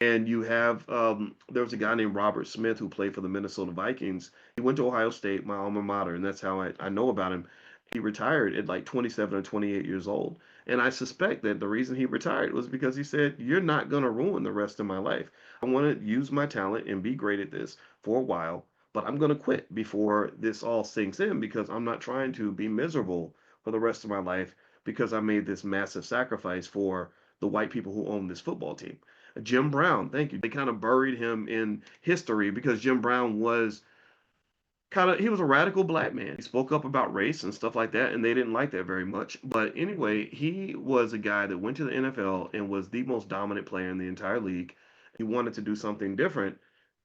And you have there was a guy named Robert Smith who played for the Minnesota Vikings. He went to Ohio State, my alma mater, and that's how I know about him. He retired at like 27 or 28 years old. And I suspect that the reason he retired was because he said, "You're not going to ruin the rest of my life. I want to use my talent and be great at this for a while, but I'm going to quit before this all sinks in because I'm not trying to be miserable for the rest of my life because I made this massive sacrifice for the white people who own this football team." Jim Brown, thank you. They kind of buried him in history because Jim Brown was he was a radical black man. He spoke up about race and stuff like that, and they didn't like that very much. But anyway, he was a guy that went to the NFL and was the most dominant player in the entire league. He wanted to do something different.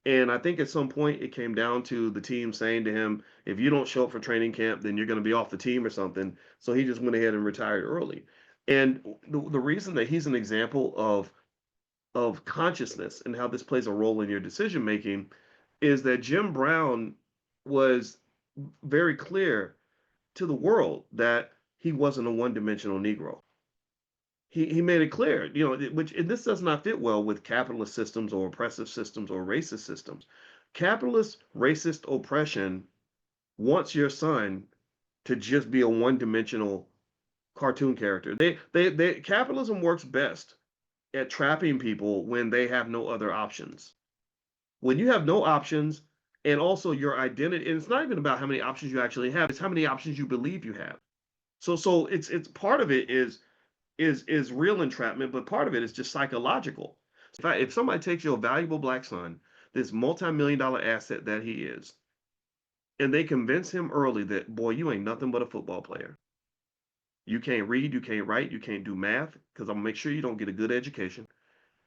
And I think at some point it came down to the team saying to him, if you don't show up for training camp, then you're going to be off the team or something. So he just went ahead and retired early. And the reason that he's an example of consciousness and how this plays a role in your decision making is that Jim Brown was very clear to the world that he wasn't a one-dimensional Negro. He made it clear, which and this does not fit well with capitalist systems or oppressive systems or racist systems. Capitalist racist oppression wants your son to just be a one-dimensional cartoon character. Capitalism works best at trapping people when they have no other options. When you have no options, and also your identity, and it's not even about how many options you actually have, it's how many options you believe you have. So it's part of it is real entrapment, but part of it is just psychological. If somebody takes your valuable black son, this multi-million dollar asset that he is, and they convince him early that, boy, you ain't nothing but a football player. You can't read, you can't write, you can't do math, because I'm gonna make sure you don't get a good education.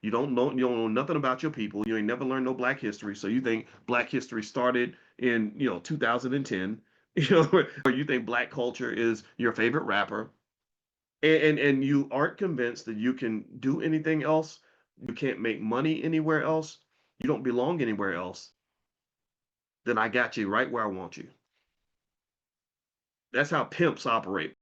You don't know nothing about your people. You ain't never learned no black history. So you think black history started in 2010, or you think black culture is your favorite rapper, and you aren't convinced that you can do anything else. You can't make money anywhere else. You don't belong anywhere else. Then I got you right where I want you. That's how pimps operate.